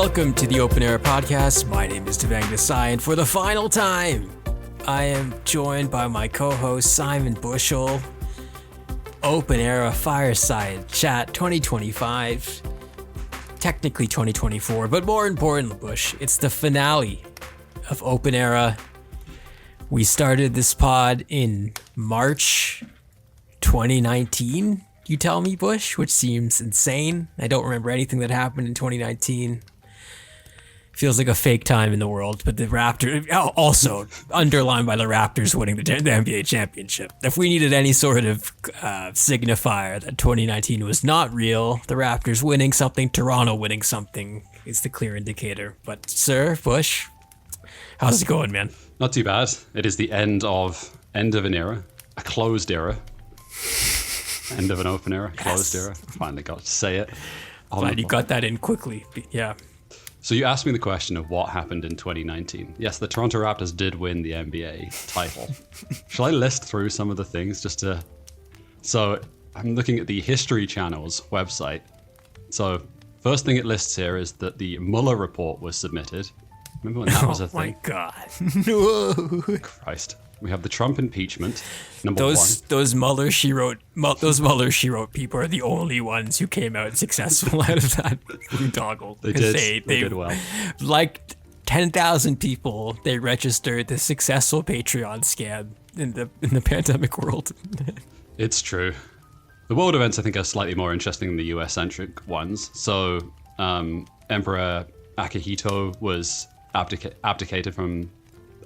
Welcome to the Open Era Podcast. My name is Devang, and for the final time, I am joined by my co-host Simon Bushell. Open Era Fireside Chat 2025. Technically 2024, but more importantly, Bush, it's the finale of Open Era. We started this pod in March 2019, you tell me, Bush, which seems insane. I don't remember anything that happened in 2019. Feels like a fake time in the world, but the Raptors, also underlined by the Raptors winning the NBA championship. If we needed any sort of signifier that 2019 was not real, the Raptors winning something, Toronto winning something is the clear indicator. But Sir Bush, how's it going, man? Not too bad. It is the end of an era, a closed era. End of an open era, closed era. Finally got to say it. Glad you got that in quickly. Yeah. So you asked me the question of what happened in 2019. Yes, the Toronto Raptors did win the NBA title. Shall I list through some of the things just to... So I'm looking at the History Channel's website. So first thing it lists here is that the Mueller report was submitted. Remember when that was a thing? Oh my God. No. Christ. We have the Trump impeachment, one. Those Mueller she wrote people are the only ones who came out successful out of that boondoggle. They did well. Like 10,000 people, they registered the successful Patreon scam in the pandemic world. It's true. The world events, I think, are slightly more interesting than the US-centric ones. So Emperor Akihito was abdicated from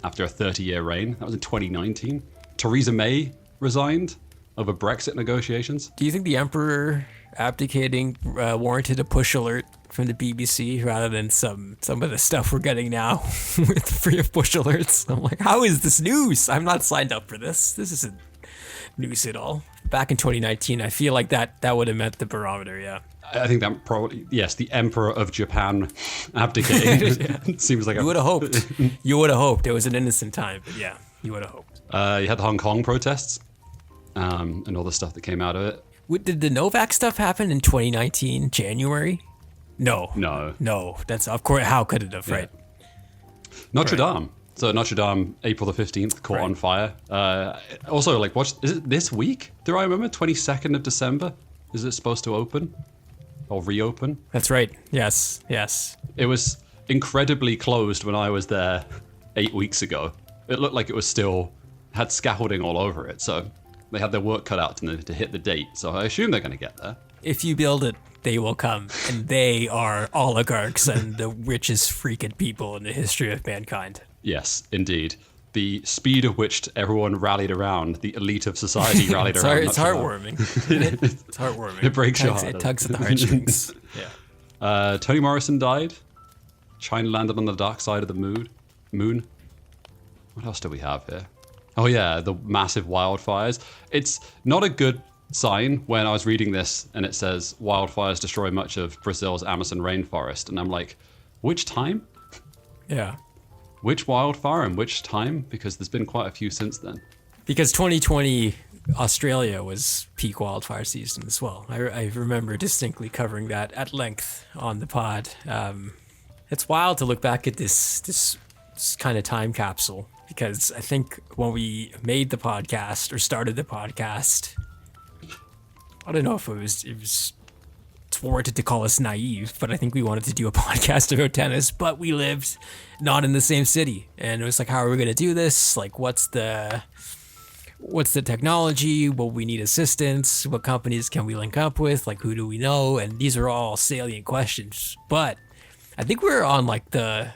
after a 30-year reign. That was in 2019. Theresa May resigned over Brexit negotiations. Do you think the emperor abdicating warranted a push alert from the BBC rather than some of the stuff we're getting now with free of push alerts? I'm like, how is this news? I'm not signed up for this. This isn't news at all. Back in 2019, I feel like that would have met the barometer, yeah. I think that probably, yes, the Emperor of Japan abdicating. Yeah. Seems like you would have hoped. You would have hoped. It was an innocent time, but yeah, you would have hoped. You had the Hong Kong protests and all the stuff that came out of it. Did the Novak stuff happen in 2019, January? No. That's, of course, how could it have, right? Notre Dame. So Notre Dame, April the 15th, caught on fire. Also, is it this week? Do I remember? 22nd of December? Is it supposed to open? Or reopen? That's right. Yes. It was incredibly closed when I was there 8 weeks ago. It looked like it was still had scaffolding all over it, so they had their work cut out to hit the date. So I assume they're going to get there. If you build it, they will come, and they are oligarchs and the richest freaking people in the history of mankind. Yes, indeed. The speed at which everyone rallied around, the elite of society rallied around. It's heartwarming. It's heartwarming. It breaks your heart. It tugs at the heartstrings. Yeah. Toni Morrison died. China landed on the dark side of the moon. What else do we have here? Oh yeah, the massive wildfires. It's not a good sign when I was reading this and it says wildfires destroy much of Brazil's Amazon rainforest. And I'm like, which time? Yeah. Which wildfire and which time? Because there's been quite a few since then. Because 2020 Australia was peak wildfire season as well. I remember distinctly covering that at length on the pod. It's wild to look back at this kind of time capsule, because I think when we made the podcast or started the podcast, I don't know if it's warranted to call us naive, but I think we wanted to do a podcast about tennis, but we lived not in the same city. And it was like, how are we going to do this? Like, what's the technology? Will we need assistance? What companies can we link up with? Like, who do we know? And these are all salient questions. But I think we're on like the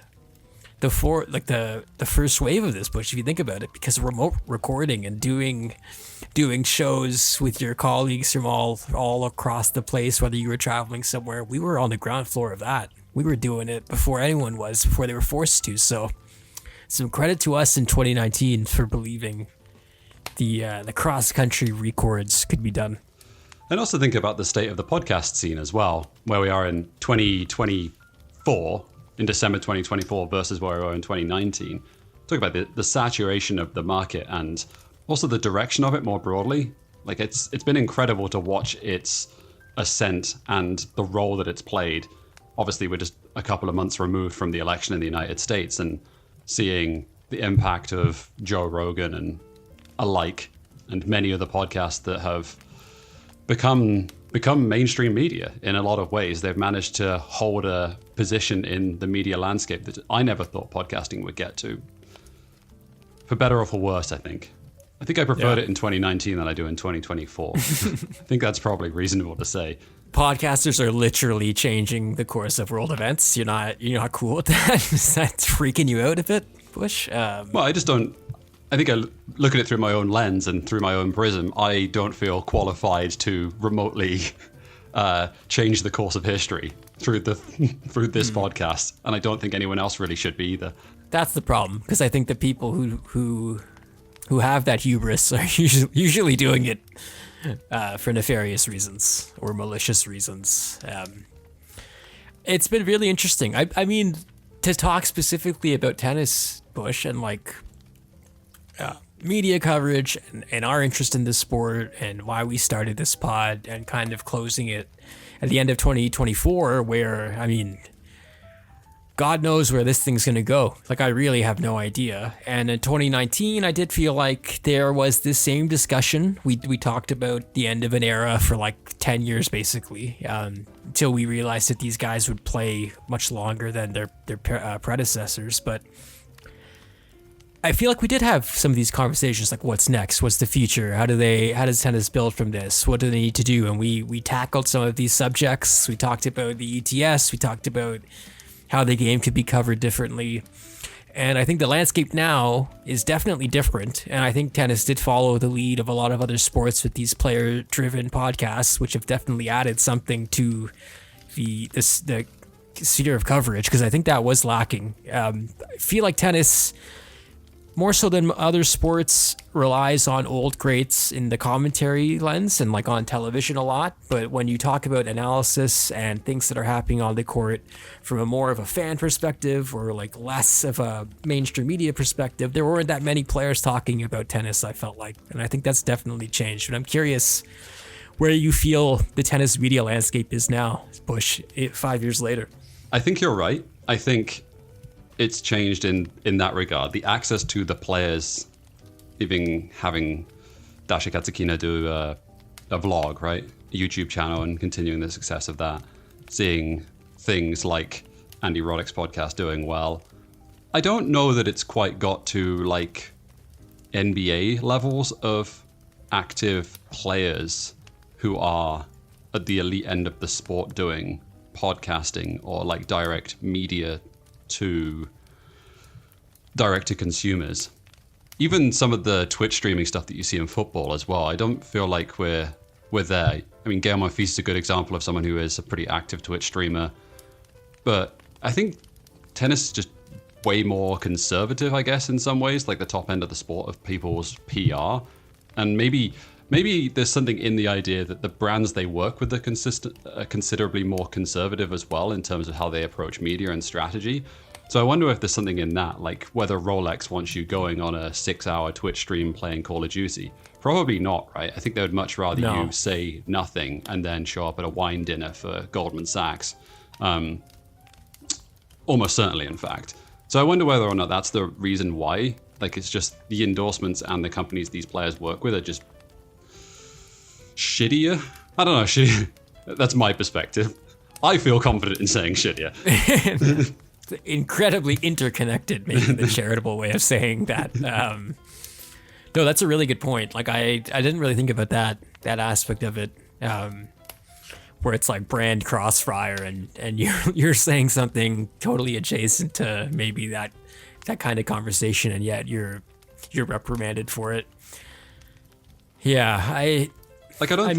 first wave of this, Bush, if you think about it, because remote recording and doing shows with your colleagues from all across the place, whether you were traveling somewhere, we were on the ground floor of that. We were doing it before anyone was, before they were forced to. So some credit to us in 2019 for believing the cross-country records could be done. And also think about the state of the podcast scene as well, where we are in 2024, in December 2024 versus where we were in 2019. Talk about the saturation of the market and also the direction of it more broadly. Like it's been incredible to watch its ascent and the role that it's played. Obviously, we're just a couple of months removed from the election in the United States and seeing the impact of Joe Rogan and alike, and many other podcasts that have become mainstream media in a lot of ways. They've managed to hold a position in the media landscape that I never thought podcasting would get to. For better or for worse, I think. I think I preferred it in 2019 than I do in 2024. I think that's probably reasonable to say. Podcasters are literally changing the course of world events. You're not cool with that? Is that freaking you out a bit, Bush? Well, I just don't. I think I look at it through my own lens and through my own prism. I don't feel qualified to remotely change the course of history through this podcast, and I don't think anyone else really should be either. That's the problem, because I think the people who have that hubris are usually doing it for nefarious reasons or malicious reasons. It's been really interesting. I mean, to talk specifically about tennis, Bush, and like media coverage and our interest in this sport and why we started this pod and kind of closing it at the end of 2024, where, I mean, God knows where this thing's going to go. Like, I really have no idea. And in 2019, I did feel like there was this same discussion. We talked about the end of an era for like 10 years, basically, until we realized that these guys would play much longer than their predecessors. But I feel like we did have some of these conversations, like what's next? What's the future? How does tennis build from this? What do they need to do? And we tackled some of these subjects. We talked about the ETS. We talked about how the game could be covered differently. And I think the landscape now is definitely different. And I think tennis did follow the lead of a lot of other sports with these player-driven podcasts, which have definitely added something to the sphere of coverage, because I think that was lacking. I feel like tennis, more so than other sports, relies on old greats in the commentary lens and like on television a lot. But when you talk about analysis and things that are happening on the court from a more of a fan perspective or like less of a mainstream media perspective, there weren't that many players talking about tennis, I felt like. And I think that's definitely changed. But I'm curious where you feel the tennis media landscape is now, Bush, 5 years later. I think you're right. I think it's changed in that regard. The access to the players, even having Dasha Katsukina do a vlog, right? A YouTube channel, and continuing the success of that. Seeing things like Andy Roddick's podcast doing well. I don't know that it's quite got to like NBA levels of active players who are at the elite end of the sport doing podcasting or like direct media to consumers. Even some of the Twitch streaming stuff that you see in football as well, I don't feel like we're there. I mean, Gael Monfils is a good example of someone who is a pretty active Twitch streamer, but I think tennis is just way more conservative, I guess, in some ways, like the top end of the sport of people's PR. And maybe there's something in the idea that the brands they work with are considerably more conservative as well in terms of how they approach media and strategy. So I wonder if there's something in that, like whether Rolex wants you going on a 6-hour Twitch stream playing Call of Duty. Probably not, right? I think they would much rather you say nothing and then show up at a wine dinner for Goldman Sachs. Almost certainly, in fact. So I wonder whether or not that's the reason why. Like, it's just the endorsements and the companies these players work with are just shittier. I don't know, shittier. That's my perspective. I feel confident in saying shittier. Incredibly interconnected, maybe the charitable way of saying that. No, that's a really good point. Like, I didn't really think about that aspect of it, where it's like brand crossfire and you're saying something totally adjacent to maybe that kind of conversation, and yet you're reprimanded for it. Yeah, I don't.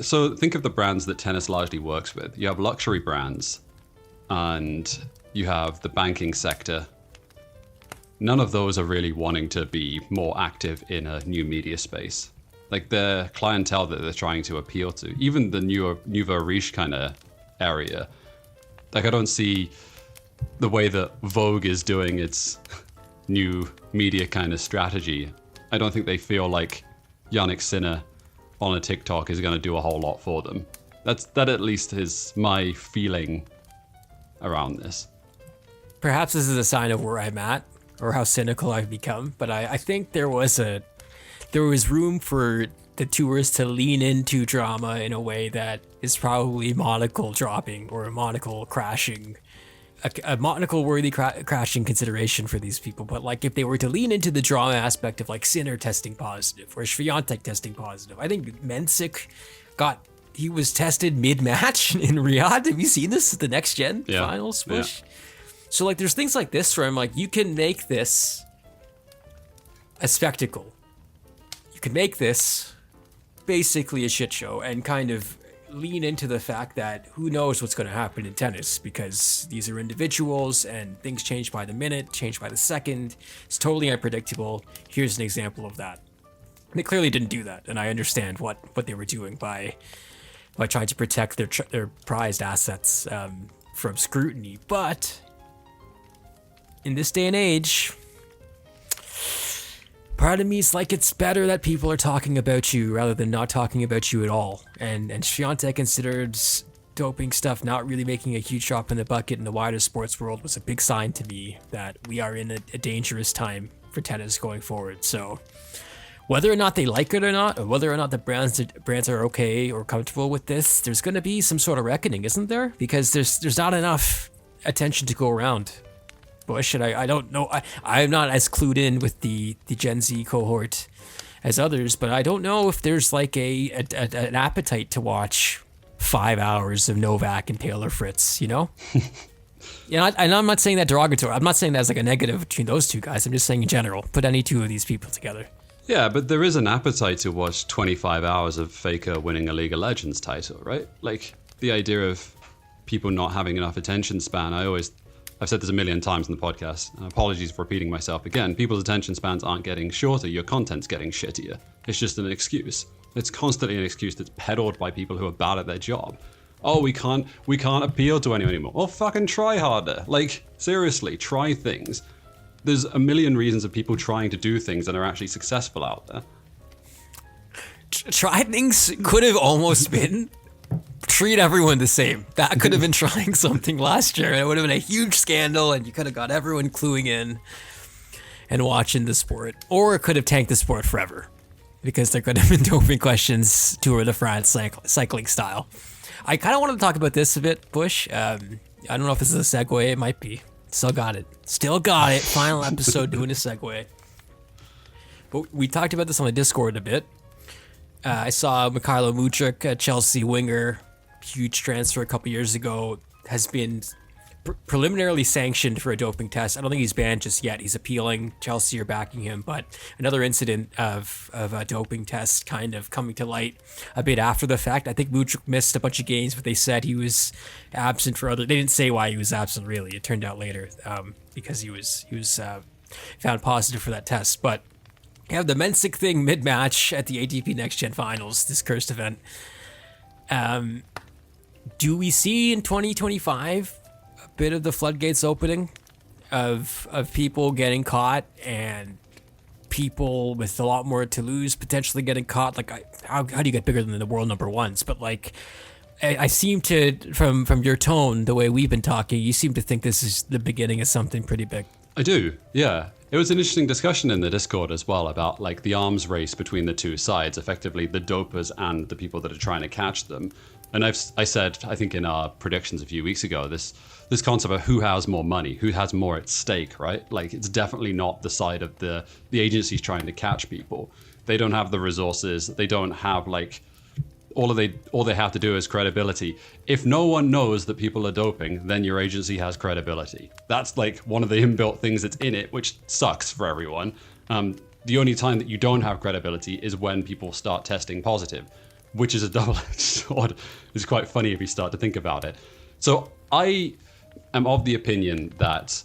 So think of the brands that tennis largely works with. You have luxury brands, and you have the banking sector. None of those are really wanting to be more active in a new media space. Like, the clientele that they're trying to appeal to, even the nouveau riche kind of area. Like, I don't see the way that Vogue is doing its new media kind of strategy. I don't think they feel like Yannick Sinner on a TikTok is going to do a whole lot for them. That at least is my feeling around this. Perhaps this is a sign of where I'm at or how cynical I've become, but I think there was room for the tours to lean into drama in a way that is probably monocle dropping or a monocle crashing, a monocle worthy crashing consideration for these people. But like if they were to lean into the drama aspect of like Sinner testing positive or Swiatek testing positive, I think Mensik he was tested mid-match in Riyadh. Have you seen this at the next gen finals push? Yeah. So like there's things like this where I'm like, you can make this a spectacle. You can make this basically a shit show and kind of lean into the fact that who knows what's going to happen in tennis, because these are individuals and things change by the minute, change by the second. It's totally unpredictable. Here's an example of that. And they clearly didn't do that, and I understand what they were doing by trying to protect their prized assets from scrutiny. But in this day and age, part of me is like, it's better that people are talking about you rather than not talking about you at all. And Swiatek considered doping stuff not really making a huge drop in the bucket in the wider sports world was a big sign to me that we are in a dangerous time for tennis going forward. So whether or not they like it or not, or whether or not the brands are okay or comfortable with this, there's going to be some sort of reckoning, isn't there? Because there's not enough attention to go around, Bush, and I don't know. I'm not as clued in with the Gen Z cohort as others, but I don't know if there's like an appetite to watch 5 hours of Novak and Taylor Fritz, you know? Yeah, and I'm not saying that derogatory. I'm not saying that as like a negative between those two guys. I'm just saying in general, put any two of these people together. Yeah, but there is an appetite to watch 25 hours of Faker winning a League of Legends title, right? Like the idea of people not having enough attention span. I've said this a million times in the podcast, and apologies for repeating myself again. People's attention spans aren't getting shorter, your content's getting shittier. It's just an excuse. It's constantly an excuse that's peddled by people who are bad at their job. Oh, we can't appeal to anyone anymore. Well, fucking try harder. Like, seriously, try things. There's a million reasons of people trying to do things that are actually successful out there. Try things could have almost been treat everyone the same. That could have been trying something last year. It would have been a huge scandal, and you could have got everyone cluing in and watching the sport. Or it could have tanked the sport forever, because there could have been doping questions Tour de France cycling style. I kind of wanted to talk about this a bit, Bush. I don't know if this is a segue. It might be. Still got it. Final episode doing a segue. But we talked about this on the Discord a bit. I saw Mikhailo Mudryk, a Chelsea winger, huge transfer a couple years ago, has been preliminarily sanctioned for a doping test. I don't think he's banned just yet. He's appealing. Chelsea are backing him. But another incident of a doping test kind of coming to light a bit after the fact. I think Mudryk missed a bunch of games, but they said he was absent for other. They didn't say why he was absent, really. It turned out later because he was found positive for that test. But you have the Mensik thing mid-match at the ATP Next Gen Finals, this cursed event. Do we see in 2025 a bit of the floodgates opening of people getting caught and people with a lot more to lose potentially getting caught? Like, how do you get bigger than the world number ones? But like, I seem to, from your tone, the way we've been talking, you seem to think this is the beginning of something pretty big. I do, yeah. It was an interesting discussion in the Discord as well about like the arms race between the two sides, effectively the dopers and the people that are trying to catch them. And I said, I think in our predictions a few weeks ago, this concept of who has more money, who has more at stake, right? Like, it's definitely not the side of the agencies trying to catch people. They don't have the resources. They don't have like all they have to do is credibility. If no one knows that people are doping, then your agency has credibility. That's like one of the inbuilt things that's in it, which sucks for everyone. The only time that you don't have credibility is when people start testing positive, which is a double-edged sword. It's quite funny if you start to think about it. So I am of the opinion that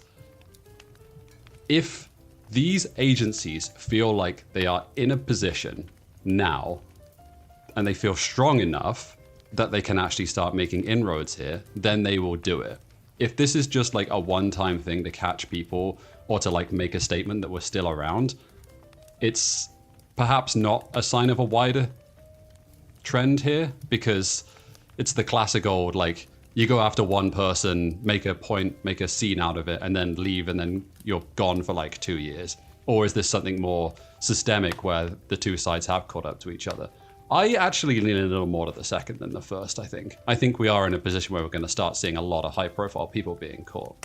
if these agencies feel like they are in a position now and they feel strong enough that they can actually start making inroads here, then they will do it. If this is just like a one-time thing to catch people or to like make a statement that we're still around, it's perhaps not a sign of a wider trend here, because It's the classic old, like, you go after one person, make a point, make a scene out of it, and then leave, and then you're gone for like 2 years? Or is this something more systemic where the two sides have caught up to each other? I actually lean a little more to the second than the first, I think. I think we are in a position where we're going to start seeing a lot of high-profile people being caught.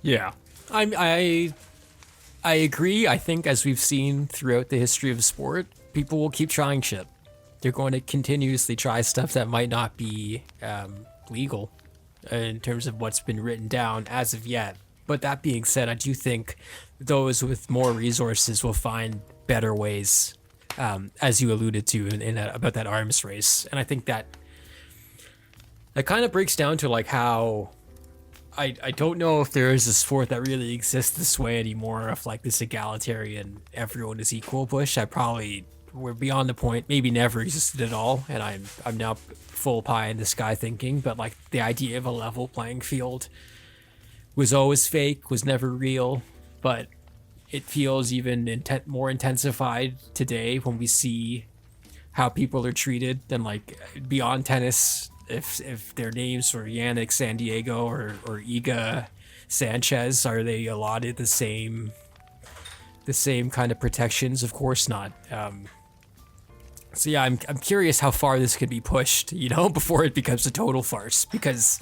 Yeah. I agree. I think, as we've seen throughout the history of sport, people will keep trying shit. They're going to continuously try stuff that might not be legal in terms of what's been written down as of yet. But that being said, I do think those with more resources will find better ways, as you alluded to about that arms race. And I think that kind of breaks down to like how I don't know if there is a sport that really exists this way anymore, of like this egalitarian, everyone is equal push. We're beyond the point, maybe never existed at all, and I'm now full pie in the sky thinking, but like the idea of a level playing field was always fake, was never real, but it feels even more intensified today when we see how people are treated. Than like beyond tennis, if their names were Yannick San Diego or Iga Sanchez, are they allotted the same kind of protections? Of course not. So yeah, I'm curious how far this could be pushed, before it becomes a total farce. Because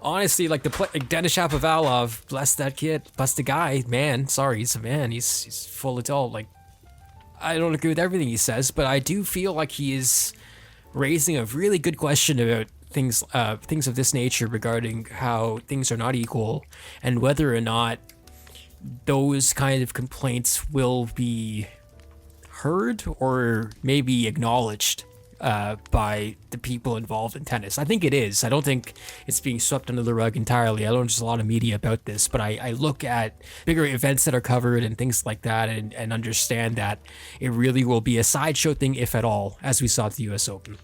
honestly, like Denis Shapovalov, bless that kid, bless the guy, man. Sorry, he's a man. He's full adult. Like, I don't agree with everything he says, but I do feel like he is raising a really good question about things of this nature regarding how things are not equal, and whether or not those kind of complaints will be heard or maybe acknowledged by the people involved in tennis. I think it is. I don't think it's being swept under the rug entirely. I know there's a lot of media about this, but I look at bigger events that are covered and things like that, and understand that it really will be a sideshow thing, if at all, as we saw at the US Open.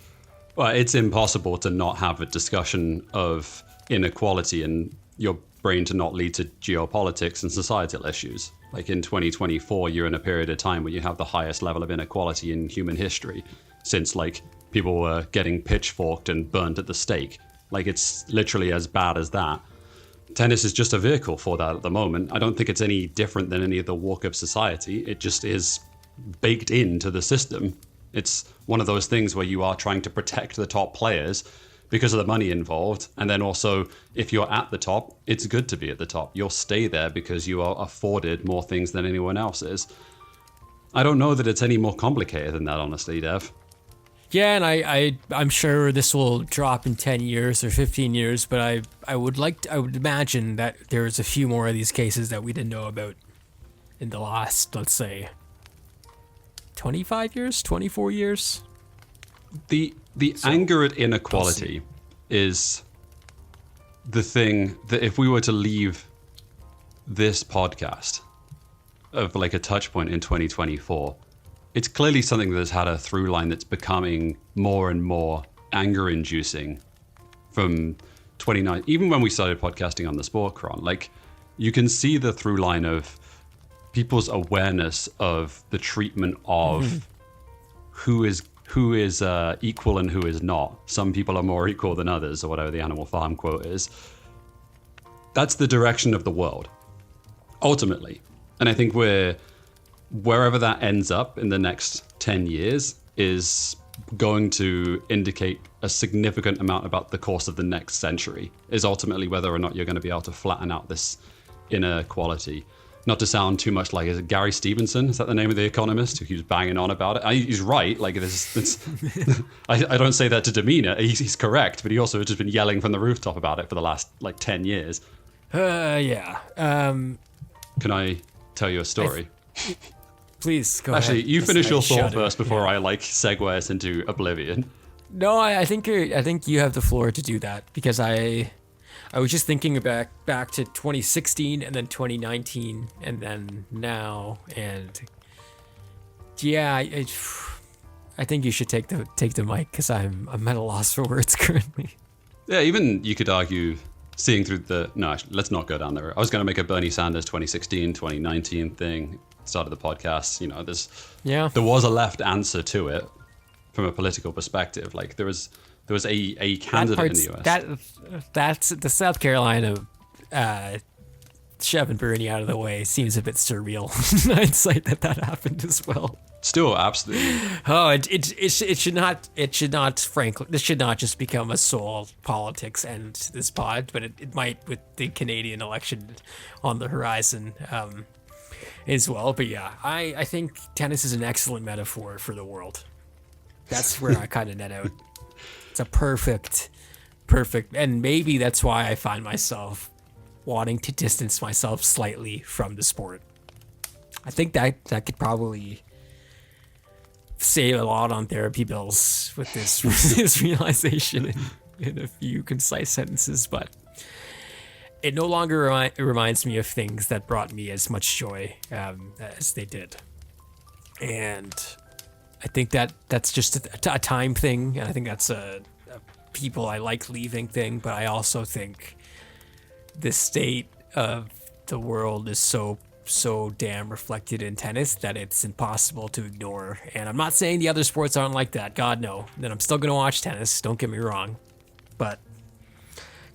Well, it's impossible to not have a discussion of inequality and your brain to not lead to geopolitics and societal issues. Like in 2024, you're in a period of time where you have the highest level of inequality in human history since like people were getting pitchforked and burnt at the stake. Like, it's literally as bad as that. Tennis is just a vehicle for that at the moment. I don't think it's any different than any other walk of society. It just is baked into the system. It's one of those things where you are trying to protect the top players because of the money involved. And then also, if you're at the top, it's good to be at the top. You'll stay there because you are afforded more things than anyone else is. I don't know that it's any more complicated than that, honestly, Dev. Yeah, and I'm sure this will drop in 10 years or 15 years, but I would imagine that there's a few more of these cases that we didn't know about in the last, let's say, 25 years, 24 years. The anger at inequality is the thing that if we were to leave this podcast of like a touch point in 2024, it's clearly something that has had a through line that's becoming more and more anger inducing from 29. Even when we started podcasting on the Sport Cron, like, you can see the through line of people's awareness of the treatment of who is equal and who is not. Some people are more equal than others, or whatever the Animal Farm quote is. That's the direction of the world, ultimately. And I think wherever that ends up in the next 10 years is going to indicate a significant amount about the course of the next century, is ultimately whether or not you're going to be able to flatten out this inequality. Not to sound too much like, is it Gary Stevenson? Is that the name of the economist who keeps banging on about it? He's right. Like, I don't say that to demean it. He's correct, but he also has just been yelling from the rooftop about it for the last like 10 years. Yeah. Can I tell you a story? Please go Actually, ahead. you finish your thought first before I like segue us into oblivion. No, I think you have the floor to do that, because I was just thinking back to 2016 and then 2019 and then now, and yeah, I think you should take the mic, because I'm at a loss for words currently. Yeah, even you could argue seeing through the... No, actually, let's not go down there. I was going to make a Bernie Sanders 2016, 2019 thing, start of the podcast. You know, there was a left answer to it from a political perspective. Like, there was there was a That candidate in part's the US. that's the South Carolina shoving Bernie out of the way seems a bit surreal in hindsight that happened as well. Still, absolutely. Oh, it should not frankly, this should not just become a sole politics and this pod, but it might with the Canadian election on the horizon as well. But yeah, I think tennis is an excellent metaphor for the world. That's where I kind of net out. It's a perfect, and maybe that's why I find myself wanting to distance myself slightly from the sport. I think that could probably save a lot on therapy bills with this, this realization in a few concise sentences, but it no longer reminds me of things that brought me as much joy as they did. And I think that's just a time thing, and I think that's a people I like leaving thing, but I also think the state of the world is so damn reflected in tennis that it's impossible to ignore. And I'm not saying the other sports aren't like that, God no. Then I'm still gonna watch tennis, don't get me wrong. But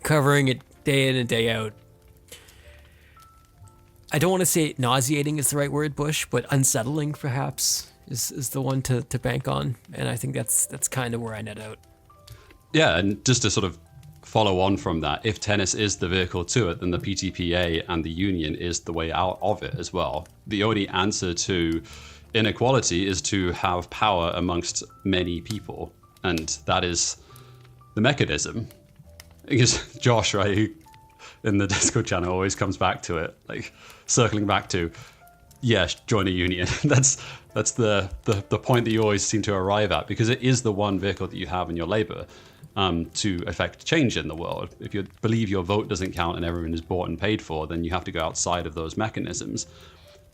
covering it day in and day out, I don't want to say nauseating is the right word, Bush, but unsettling perhaps is the one to bank on. And I think that's kind of where I net out. Yeah, and just to sort of follow on from that, if tennis is the vehicle to it, then the PTPA and the union is the way out of it as well. The only answer to inequality is to have power amongst many people, and that is the mechanism. Because Josh, right, who in the Discord channel always comes back to it, like circling back to, yes, join a union. That's the point that you always seem to arrive at, because it is the one vehicle that you have in your labor to affect change in the world. If you believe your vote doesn't count and everyone is bought and paid for, then you have to go outside of those mechanisms.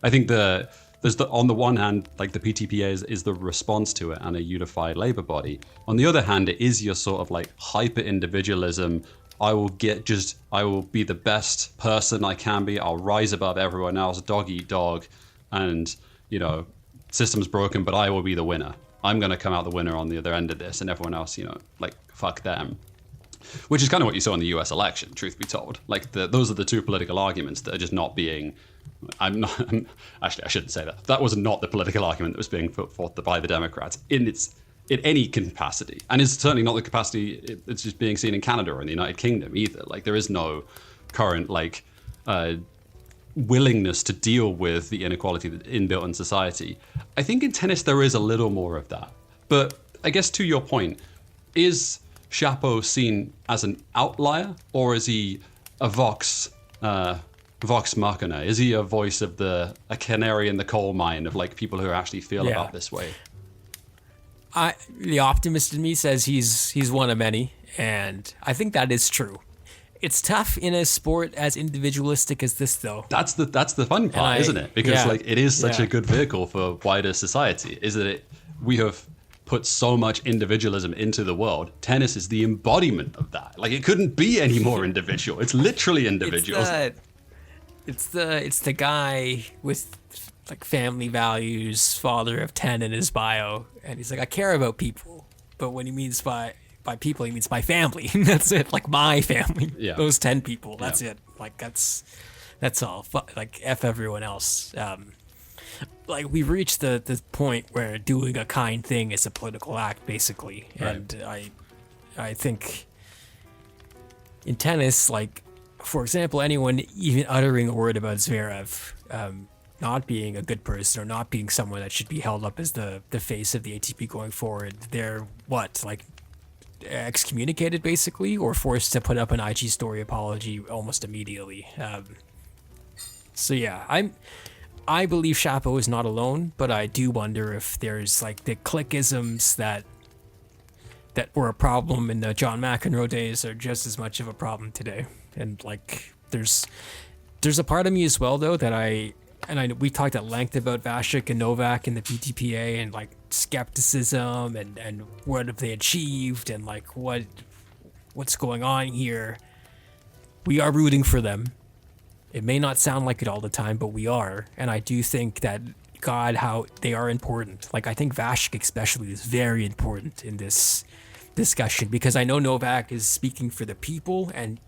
I think on the one hand, like the PTPA is the response to it and a unified labor body. On the other hand, it is your sort of like hyper individualism. I will be the best person I can be. I'll rise above everyone else, dog eat dog, and system's broken, but I will be the winner. I'm going to come out the winner on the other end of this, and everyone else, like fuck them. Which is kind of what you saw in the US election, truth be told. Like those are the two political arguments that are just not being. Actually, I shouldn't say that. That was not the political argument that was being put forth by the Democrats in any capacity, and it's certainly not the capacity it's just being seen in Canada or in the United Kingdom either. Like there is no current willingness to deal with the inequality that's inbuilt in society. I think in tennis there is a little more of that, but I guess to your point, is Chapo seen as an outlier, or is he a vox machina? Is he a voice of a canary in the coal mine of like people who actually feel about this way? The optimist in me says he's one of many, and I think that is true. It's tough in a sport as individualistic as this, though. That's the fun part, isn't it? Because it is such a good vehicle for wider society. Is that we have put so much individualism into the world. Tennis is the embodiment of that. Like it couldn't be any more individual. It's literally individual. It's the guy with like family values, father of 10 in his bio, and he's like, I care about people, but when he means by people, he means by family. That's it. Like my family. Yeah. Those 10 people. That's it. Like that's all. Like F everyone else. Like we've reached the point where doing a kind thing is a political act, basically. Right. And I think in tennis, like for example, anyone even uttering a word about Zverev not being a good person or not being someone that should be held up as the face of the ATP going forward, they're excommunicated basically, or forced to put up an IG story apology almost immediately. So yeah, I believe Chapo is not alone, but I do wonder if there's like the clickisms that were a problem in the John McEnroe days are just as much of a problem today. And like there's a part of me as well though that we talked at length about Vasek and Novak and the PTPA and like skepticism and what have they achieved and like what's going on here. We are rooting for them. It may not sound like it all the time, but we are. And I do think that how they are important. Like I think Vasek especially is very important in this discussion, because I know Novak is speaking for the people, and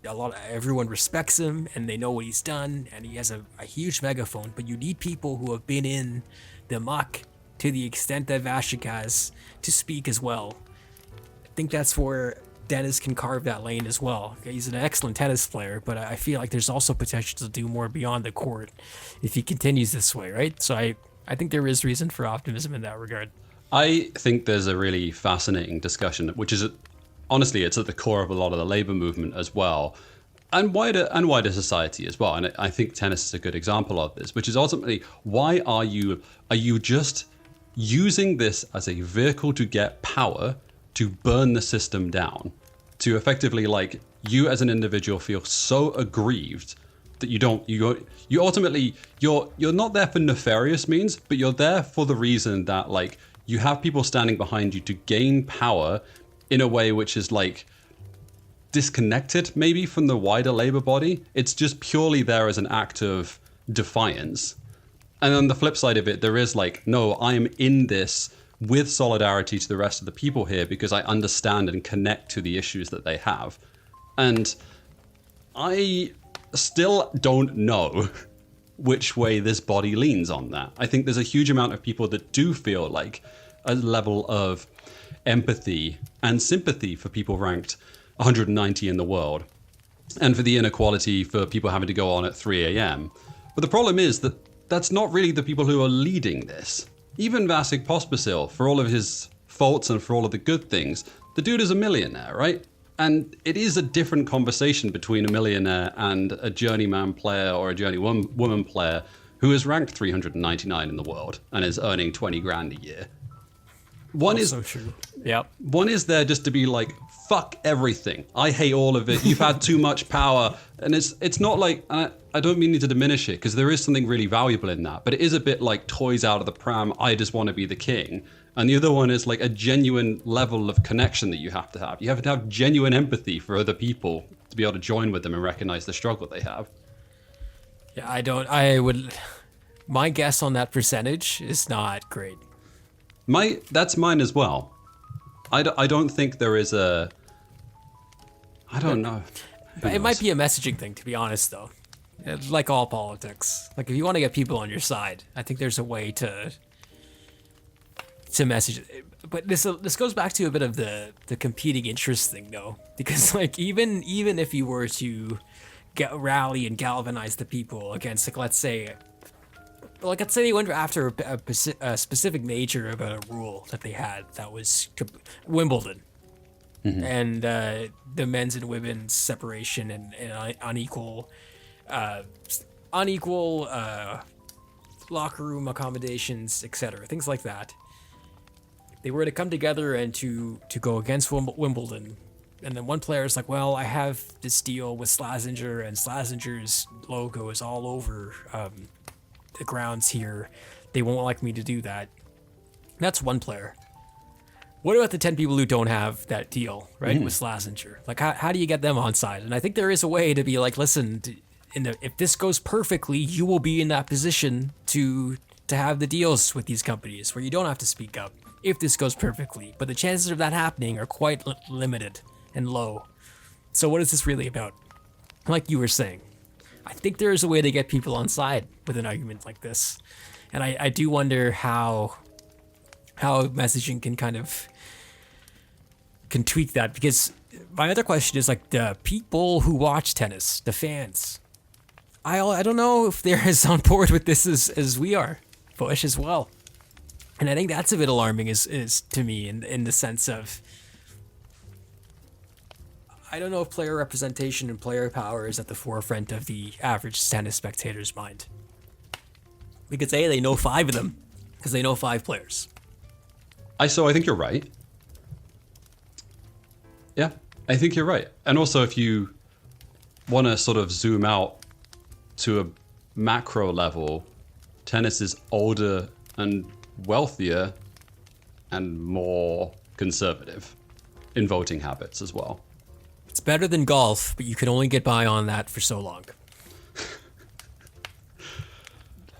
everyone respects him, and they know what he's done, and he has a huge megaphone. But you need people who have been in the muck to the extent that Vashik has to speak as well. I think that's where Dennis can carve that lane as well. He's an excellent tennis player, but I feel like there's also potential to do more beyond the court if he continues this way, right? So I think there is reason for optimism in that regard. I think there's a really fascinating discussion, which is, honestly, it's at the core of a lot of the labor movement as well, and wider society as well. And I think tennis is a good example of this, which is ultimately, why are you just using this as a vehicle to get power, to burn the system down, to effectively, like, you as an individual feel so aggrieved that you ultimately, you're not there for nefarious means, but you're there for the reason that, like, you have people standing behind you to gain power in a way which is, like, disconnected maybe from the wider labor body. It's just purely there as an act of defiance. And on the flip side of it, there is, like, no, I am in this with solidarity to the rest of the people here because I understand and connect to the issues that they have. And I still don't know which way this body leans on that. I think there's a huge amount of people that do feel like a level of empathy and sympathy for people ranked 190 in the world, and for the inequality for people having to go on at 3 a.m. But the problem is that that's not really the people who are leading this. Even Vasek Pospisil, for all of his faults and for all of the good things, the dude is a millionaire, right? And it is a different conversation between a millionaire and a journeyman player or a journeywoman player who is ranked 399 in the world and is earning 20 grand a year. One is so true. Yep. One is there just to be like, fuck everything. I hate all of it. You've had too much power. And it's not like, I don't mean to diminish it, because there is something really valuable in that, but it is a bit like toys out of the pram, I just want to be the king. And the other one is like a genuine level of connection that you have to have. You have to have genuine empathy for other people to be able to join with them and recognize the struggle they have. Yeah, my guess on that percentage is not great. That's mine as well. I don't think there is a, I don't know. It might be a messaging thing, to be honest, though. Like all politics. Like, if you want to get people on your side, I think there's a way to message it. But this goes back to a bit of the competing interest thing, though. Because, like, even if you were to rally and galvanize the people against, like, let's say they went after a specific major about a rule that they had that was Wimbledon. Mm-hmm. And the men's and women's separation and unequal locker room accommodations, etc., things like that. They were to come together and to go against Wimbledon, and then one player is like, well, I have this deal with Slazenger, and Slazenger's logo is all over the grounds here. They won't like me to do that. That's one player. What about the 10 people who don't have that deal, right, with Slazenger? Like, how do you get them on side? And I think there is a way to be like, listen, if this goes perfectly, you will be in that position to have the deals with these companies where you don't have to speak up if this goes perfectly. But the chances of that happening are quite limited and low. So what is this really about? Like you were saying, I think there is a way to get people on side with an argument like this. And I do wonder how messaging can tweak that, because my other question is, like, the people who watch tennis, the fans, I don't know if they're as on board with this as we are, Bush, as well. And I think that's a bit alarming is to me in the sense of, I don't know if player representation and player power is at the forefront of the average tennis spectator's mind. Because they know 5 of them, because they know 5 players. I think you're right. Yeah, I think you're right. And also, if you want to sort of zoom out to a macro level, tennis is older and wealthier and more conservative in voting habits as well. It's better than golf, but you can only get by on that for so long.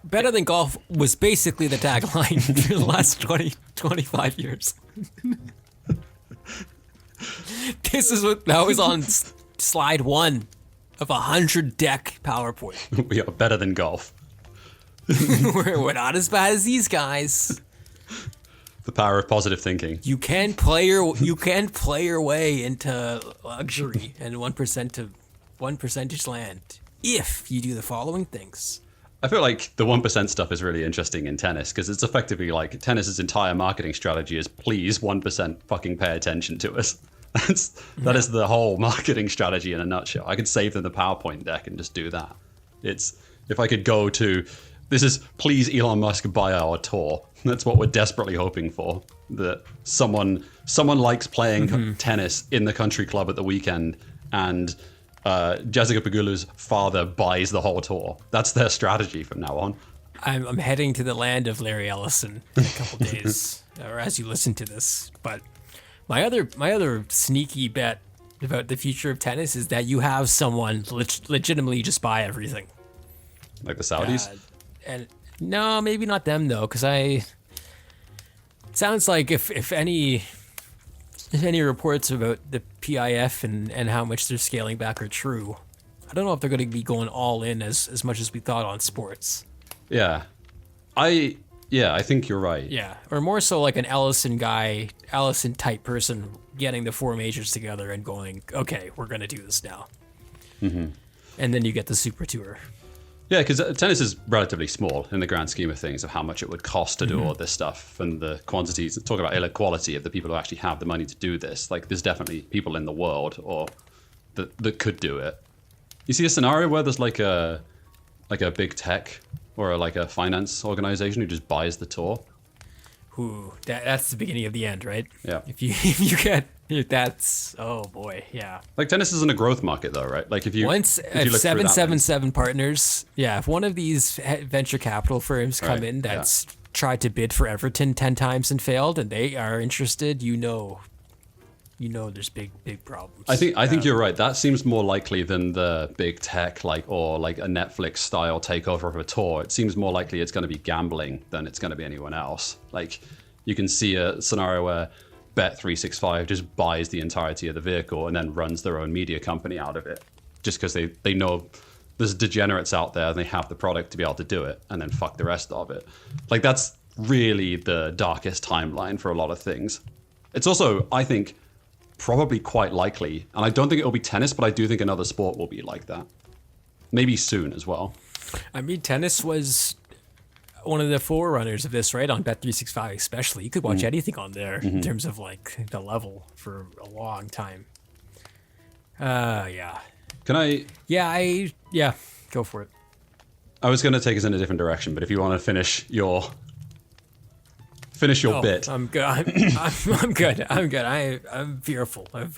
Better than golf was basically the tagline for the last 20, 25 years. That was on slide 1 of 100 deck PowerPoint. We are better than golf. We're not as bad as these guys. The power of positive thinking. You can play your way into luxury and 1% to 1% land if you do the following things. I feel like the 1% stuff is really interesting in tennis because it's effectively like tennis's entire marketing strategy is please 1% fucking pay attention to us. That is the whole marketing strategy in a nutshell. I could save them the PowerPoint deck and just do that. It's if I could go to this is please Elon Musk buy our tour. That's what we're desperately hoping for. That someone likes playing tennis in the country club at the weekend and Jessica Pegulu's father buys the whole tour. That's their strategy from now on. I'm heading to the land of Larry Ellison in a couple days, or as you listen to this. But my other sneaky bet about the future of tennis is that you have someone legitimately just buy everything. Like the Saudis? And no, maybe not them though, because it sounds like if any reports about the PIF and how much they're scaling back are true, I don't know if they're going to be going all in as much as we thought on sports. Yeah. I think you're right. Yeah, or more so like an Ellison type person getting the 4 majors together and going, okay, we're going to do this now. Mm-hmm. And then you get the Super Tour. Yeah, because tennis is relatively small in the grand scheme of things of how much it would cost to do all this stuff and the quantities. Talk about inequality of the people who actually have the money to do this. Like, there's definitely people in the world that could do it. You see a scenario where there's like a big tech or like a finance organization who just buys the tour. Ooh, that's the beginning of the end, right? Yeah. If you get that's oh boy, yeah. Like tennis isn't a growth market though, right? Like if you if look 777 partners, yeah, if one of these venture capital firms come in that's tried to bid for Everton 10 times and failed, and they are interested, you know there's big problems. I think you're right. That seems more likely than the big tech or a Netflix style takeover of a tour. It seems more likely it's going to be gambling than it's going to be anyone else. Like you can see a scenario where Bet365 just buys the entirety of the vehicle and then runs their own media company out of it, just because they know there's degenerates out there and they have the product to be able to do it, and then fuck the rest of it. Like that's really the darkest timeline for a lot of things. It's also, I think, probably quite likely, and I don't think it'll be tennis, but I do think another sport will be like that. Maybe soon as well. I mean, tennis was one of the forerunners of this, right? On Bet365 especially. You could watch anything on there in terms of like the level for a long time. Yeah. Can I? Yeah, go for it. I was going to take us in a different direction, but if you want to finish your bit. I'm good. I'm good. I'm fearful of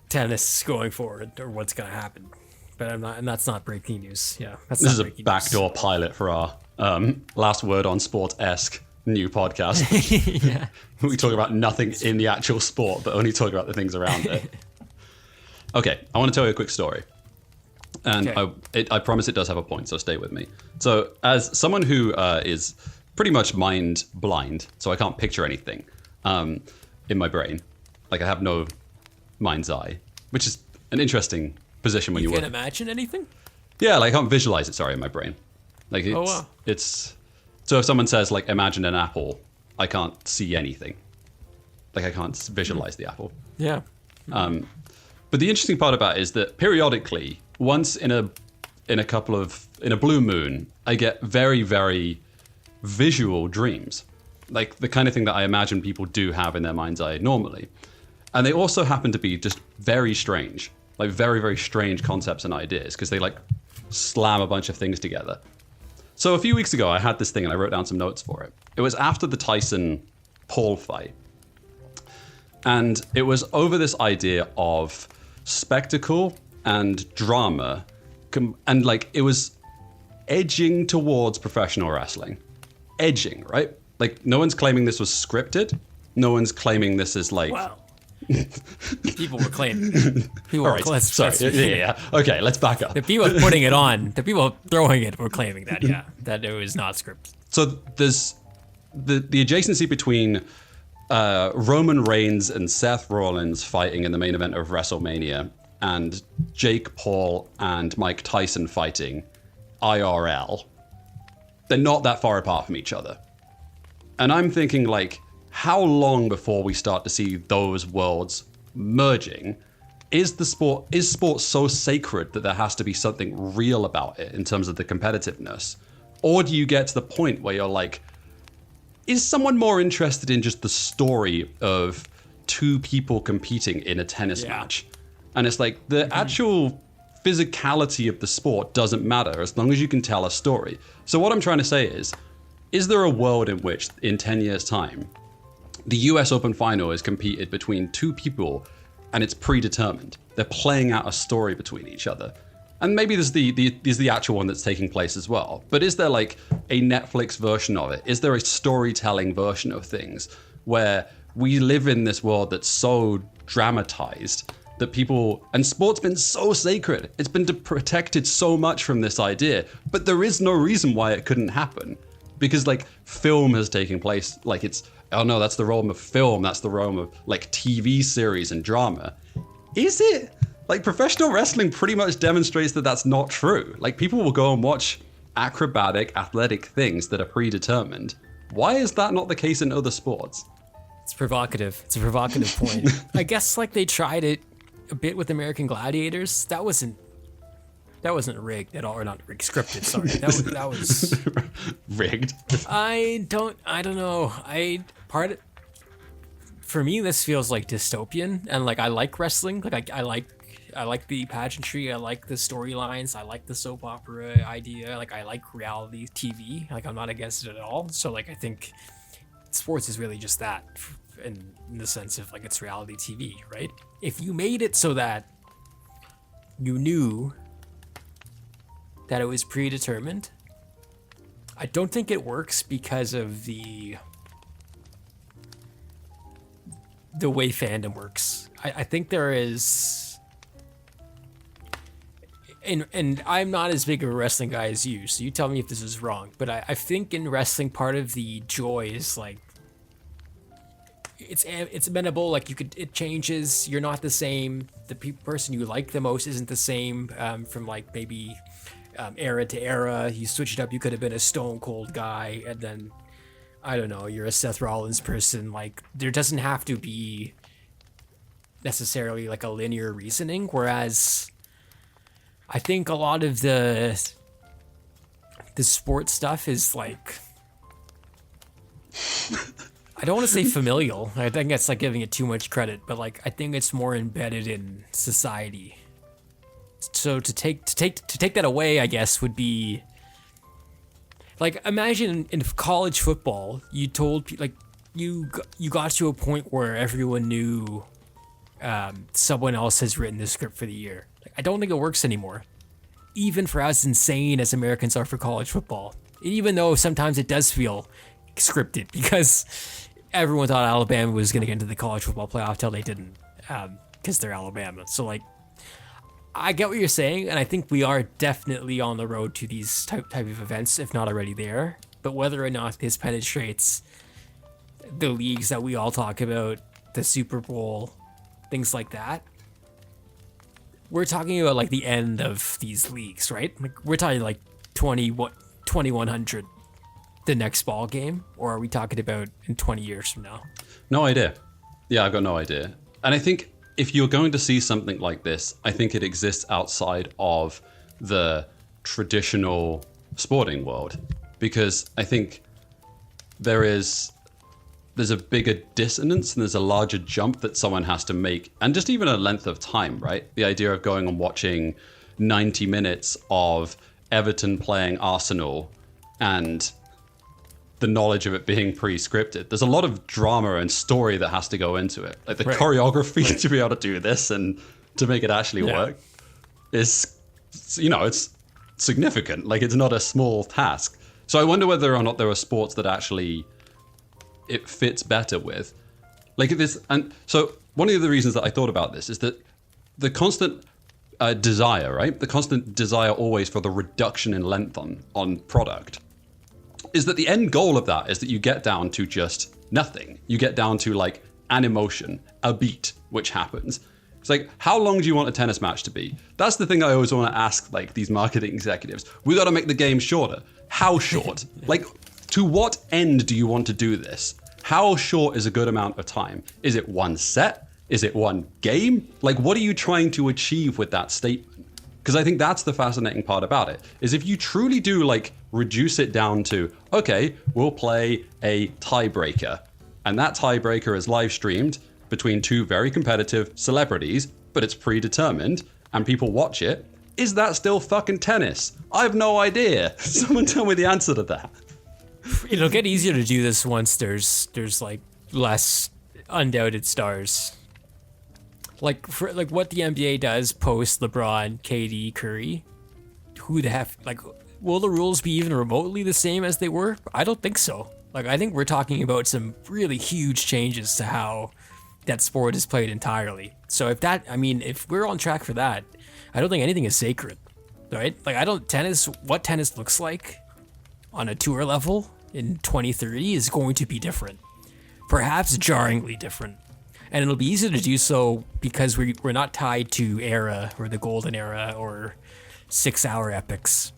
tennis going forward or what's going to happen. But I'm not, and that's not breaking news. Yeah, this is a backdoor pilot for our last word on sport-esque new podcast. Yeah, we talk about nothing in the actual sport, but only talk about the things around it. Okay, I want to tell you a quick story. And okay. I promise it does have a point, so stay with me. So as someone who is pretty much mind blind, so I can't picture anything in my brain. Like I have no mind's eye, which is an interesting position when you can't imagine anything? Yeah, like I can't visualize it, sorry, in my brain. Like it's so if someone says like imagine an apple, I can't see anything. Like I can't visualize the apple. Yeah. But the interesting part about it is that periodically, once in a blue moon, I get very, very visual dreams. Like the kind of thing that I imagine people do have in their mind's eye normally. And they also happen to be just very strange. Like very, very strange concepts and ideas because they like slam a bunch of things together. So a few weeks ago, I had this thing and I wrote down some notes for it. It was after the Tyson-Paul fight. And it was over this idea of spectacle and drama. And like it was edging towards professional wrestling. Edging, right? Like no one's claiming this was scripted. No one's claiming this is like... Wow. People were claiming. People All right, sorry. Yeah. Okay, let's back up. The people putting it on, the people throwing it were claiming that, that it was not scripted. So there's the adjacency between Roman Reigns and Seth Rollins fighting in the main event of WrestleMania, and Jake Paul and Mike Tyson fighting IRL, they're not that far apart from each other. And I'm thinking, like, how long before we start to see those worlds merging? Is sport so sacred that there has to be something real about it in terms of the competitiveness? Or do you get to the point where you're like, is someone more interested in just the story of two people competing in a tennis match? And it's like, the actual physicality of the sport doesn't matter as long as you can tell a story. So what I'm trying to say is there a world in which in 10 years time, the US Open final is competed between two people and it's predetermined? They're playing out a story between each other. And maybe there's the actual one that's taking place as well. But is there like a Netflix version of it? Is there a storytelling version of things where we live in this world that's so dramatized that people, and sport's been so sacred, it's been protected so much from this idea, but there is no reason why it couldn't happen. Because like film has taken place, like it's, oh no, that's the realm of film, that's the realm of like TV series and drama. Is it? Like professional wrestling pretty much demonstrates that that's not true. Like people will go and watch acrobatic, athletic things that are predetermined. Why is that not the case in other sports? It's provocative. It's a provocative point. I guess like they tried it a bit with American Gladiators. That wasn't rigged at all, or not rigged, scripted. Sorry, that was rigged. I don't know. For me, this feels like dystopian, and like I like wrestling. Like I like the pageantry. I like the storylines. I like the soap opera idea. Like I like reality TV. Like I'm not against it at all. So like I think sports is really just that, in the sense of like it's reality TV, right? If you made it so that you knew that it was predetermined, I don't think it works because of the way fandom works. I think there is, and I'm not as big of a wrestling guy as you, so you tell me if this is wrong, but I think in wrestling part of the joy is like it's amenable, like it changes, you're not the same, the person you like the most isn't the same from like maybe era to era. You switch it up, you could have been a Stone Cold guy, and then I don't know, you're a Seth Rollins person. Like there doesn't have to be necessarily like a linear reasoning, whereas I think a lot of the sports stuff is like I don't want to say familial. I think that's like giving it too much credit, but like I think it's more embedded in society. So to take that away, I guess, would be like, imagine in college football, you told like you got to a point where everyone knew someone else has written the script for the year. Like, I don't think it works anymore, even for as insane as Americans are for college football. Even though sometimes it does feel scripted, because everyone thought Alabama was going to get into the college football playoff till they didn't, because they're Alabama. So like, I get what you're saying, and I think we are definitely on the road to these type of events, if not already there. But whether or not this penetrates the leagues that we all talk about, the Super Bowl, things like that, we're talking about like the end of these leagues, right? Like we're talking like 2100, the next ball game, or are we talking about in 20 years from now? No idea. Yeah, I've got no idea. And I think if you're going to see something like this, I think it exists outside of the traditional sporting world, because I think there's a bigger dissonance and there's a larger jump that someone has to make, and just even a length of time, right? The idea of going and watching 90 minutes of Everton playing Arsenal and the knowledge of it being pre-scripted. There's a lot of drama and story that has to go into it. Like the choreography to be able to do this and to make it actually work is, it's significant. Like it's not a small task. So I wonder whether or not there are sports that actually it fits better with. Like this. And so one of the reasons that I thought about this is that the constant desire, right? The constant desire always for the reduction in length on product, is that the end goal of that is that you get down to just nothing. You get down to like an emotion, a beat, which happens. It's like, how long do you want a tennis match to be? That's the thing I always want to ask like these marketing executives. We got to make the game shorter. How short? Like, to what end do you want to do this? How short is a good amount of time? Is it one set? Is it one game? Like, what are you trying to achieve with that statement? Because I think that's the fascinating part about it, is if you truly do like reduce it down to, okay, we'll play a tiebreaker, and that tiebreaker is live streamed between two very competitive celebrities, but it's predetermined and people watch it. Is that still fucking tennis? I have no idea. Someone tell me the answer to that. It'll get easier to do this once there's like less undoubted stars. Like for like what the NBA does post LeBron, KD, Curry. Who the heck, like, will the rules be even remotely the same as they were? I don't think so. Like, I think we're talking about some really huge changes to how that sport is played entirely. So if we're on track for that, I don't think anything is sacred, right? Like, what tennis looks like on a tour level in 2030 is going to be different. Perhaps jarringly different. And it'll be easier to do so because we're not tied to era or the golden era or 6-hour epics.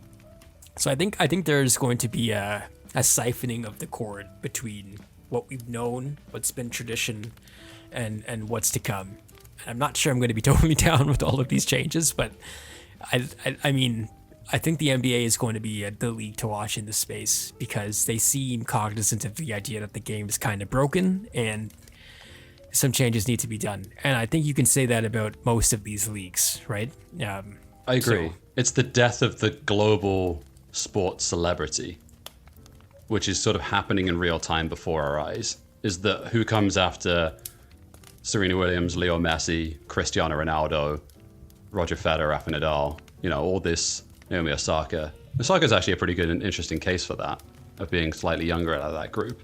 So I think there's going to be a siphoning of the cord between what we've known, what's been tradition, and what's to come. I'm not sure I'm going to be totally down with all of these changes, but I mean, I think the NBA is going to be the league to watch in this space because they seem cognizant of the idea that the game is kind of broken and some changes need to be done. And I think you can say that about most of these leagues, right? I agree. So, it's the death of the global sports celebrity, which is sort of happening in real time before our eyes. Is that who comes after Serena Williams, Leo Messi, Cristiano Ronaldo, Roger Federer, Rafa Nadal, all this, Naomi Osaka. Osaka's actually a pretty good and interesting case for that, of being slightly younger out of that group.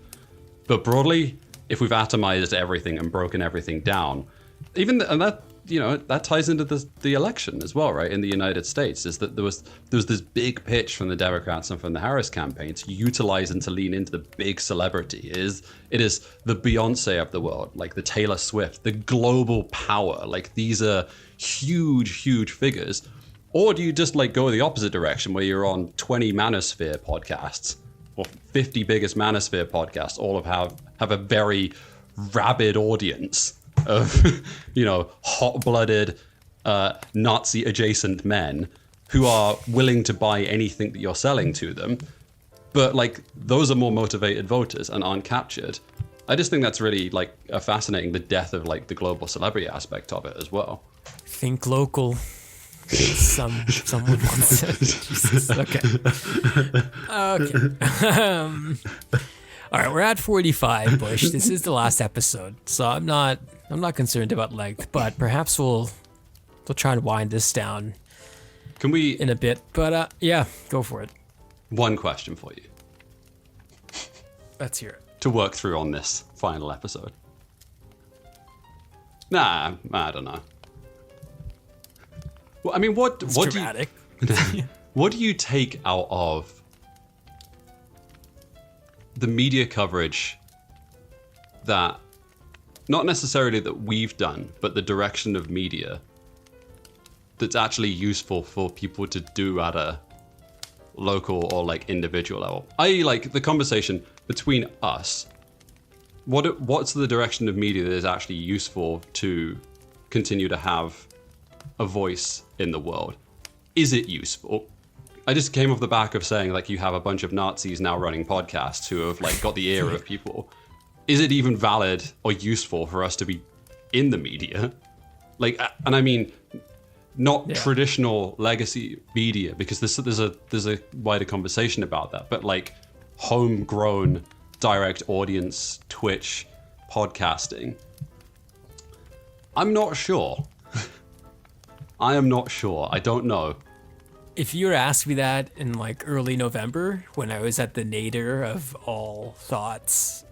But broadly, if we've atomized everything and broken everything down, that ties into the election as well, right? In the United States, is that there was this big pitch from the Democrats and from the Harris campaign to utilize and to lean into the big celebrity. It is the Beyonce of the world, like the Taylor Swift, the global power. Like, these are huge figures. Or do you just like go the opposite direction where you're on 20 manosphere podcasts or 50 biggest manosphere podcasts, all have a very rabid audience of, hot-blooded, Nazi-adjacent men who are willing to buy anything that you're selling to them. But, like, those are more motivated voters and aren't captured. I just think that's really, like, the death of, like, the global celebrity aspect of it as well. Think local. Someone once said. Jesus. Okay. All right, we're at 45, Bush. This is the last episode, so I'm not concerned about length, but perhaps we'll try and wind this down. Can we in a bit? But yeah, go for it. One question for you. Let's hear it. To work through on this final episode. Nah, I don't know. Well, I mean, what dramatic. What do you take out of the media coverage that, not necessarily that we've done, but the direction of media that's actually useful for people to do at a local or like individual level? I.e., like the conversation between us. What's the direction of media that is actually useful to continue to have a voice in the world? Is it useful? I just came off the back of saying, like, you have a bunch of Nazis now running podcasts who have like got the ear of people. Is it even valid or useful for us to be in the media? Like, and I mean, not traditional legacy media, because there's a wider conversation about that, but like homegrown direct audience Twitch podcasting. I'm not sure. I am not sure. I don't know. If you were to ask me that in like early November, when I was at the nadir of all thoughts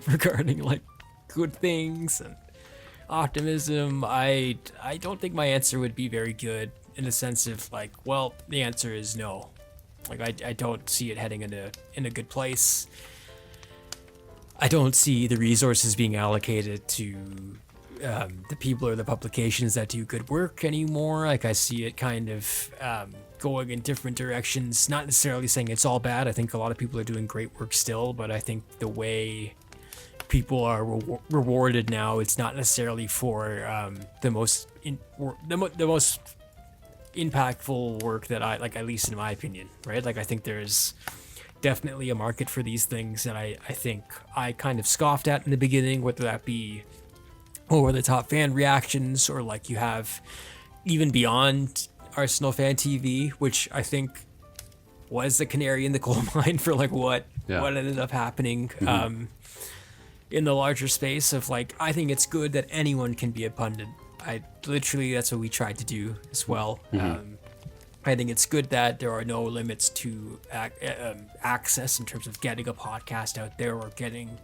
regarding like good things and optimism, I don't think my answer would be very good, in the sense of like, well, the answer is no. Like I don't see it heading in a good place. I don't see the resources being allocated to the people or the publications that do good work anymore. Like I see it kind of going in different directions. Not necessarily saying it's all bad. I think a lot of people are doing great work still, but I think the way people are rewarded now, it's not necessarily for the most impactful work that I like, at least in my opinion, right? Like I think there's definitely a market for these things that I think I kind of scoffed at in the beginning, whether that be over the top fan reactions or like you have even beyond Arsenal Fan TV, which I think was the canary in the coal mine for like what ended up happening in the larger space of like, I think it's good that anyone can be a pundit. That's what we tried to do as well. I think it's good that there are no limits to access in terms of getting a podcast out there or getting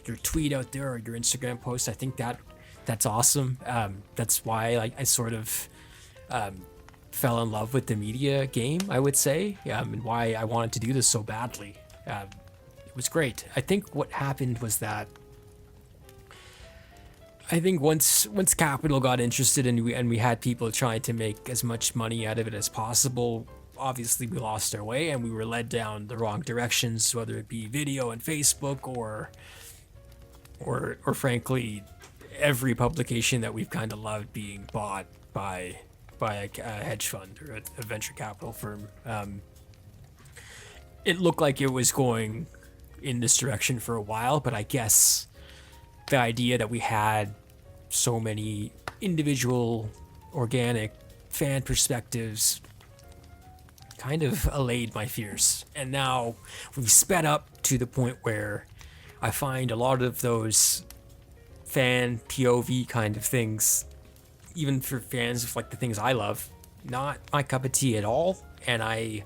your tweet out there or your Instagram post. I think that's awesome. That's why I sort of fell in love with the media game, I would say, and why I wanted to do this so badly. It was great. I think what happened was that I think once capital got interested and we had people trying to make as much money out of it as possible, obviously we lost our way and we were led down the wrong directions, whether it be video and Facebook or frankly every publication that we've kind of loved being bought by a hedge fund or a venture capital firm. It looked like it was going in this direction for a while, but I guess the idea that we had so many individual organic fan perspectives kind of allayed my fears. And now we've sped up to the point where I find a lot of those fan POV kind of things, even for fans of like the things I love, not my cup of tea at all. And I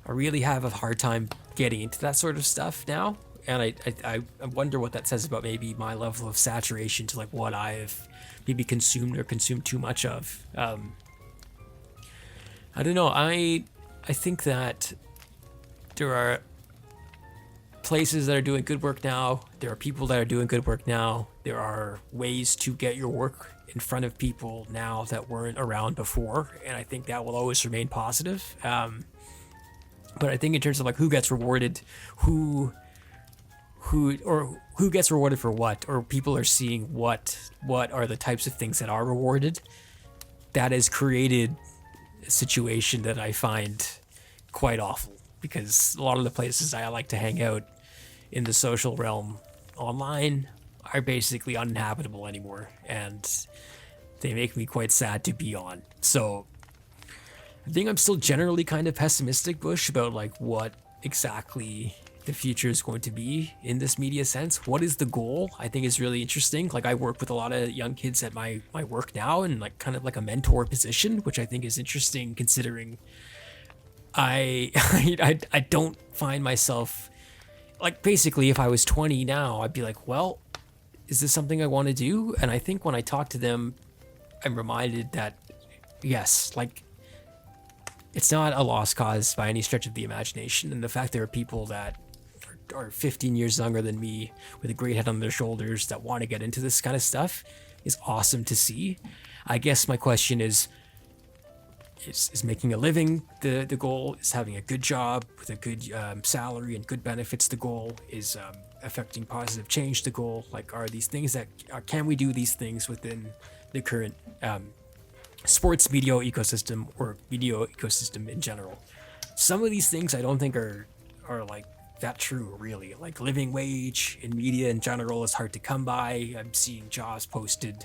really have a hard time getting into that sort of stuff now. And I wonder what that says about maybe my level of saturation to like what I've maybe consumed or consumed too much of. I don't know. I think that there are places that are doing good work now. There are people that are doing good work now. There are ways to get your work in front of people now that weren't around before. And I think that will always remain positive. But I think in terms of like who gets rewarded, who gets rewarded for what, or people are seeing what are the types of things that are rewarded, that has created a situation that I find quite awful, because a lot of the places I like to hang out in the social realm online are basically uninhabitable anymore, and they make me quite sad to be on. So I think I'm still generally kind of pessimistic, Bush, about like what exactly the future is going to be in this media sense. What is the goal? I think is really interesting. Like I work with a lot of young kids at my work now, and like kind of like a mentor position, which I think is interesting considering I don't find myself like, basically if I was 20 now, I'd be like, well, is this something I want to do? And I think when I talk to them, I'm reminded that yes, like it's not a lost cause by any stretch of the imagination. And the fact there are people that are 15 years younger than me with a great head on their shoulders that want to get into this kind of stuff is awesome to see. I guess my question is making a living the goal? Is having a good job with a good salary and good benefits the goal? Is affecting positive change the goal? Like, are these things that can we do these things within the current sports media ecosystem or video ecosystem in general? Some of these things I don't think are like that true, really. Like living wage in media in general is hard to come by. I'm seeing jobs posted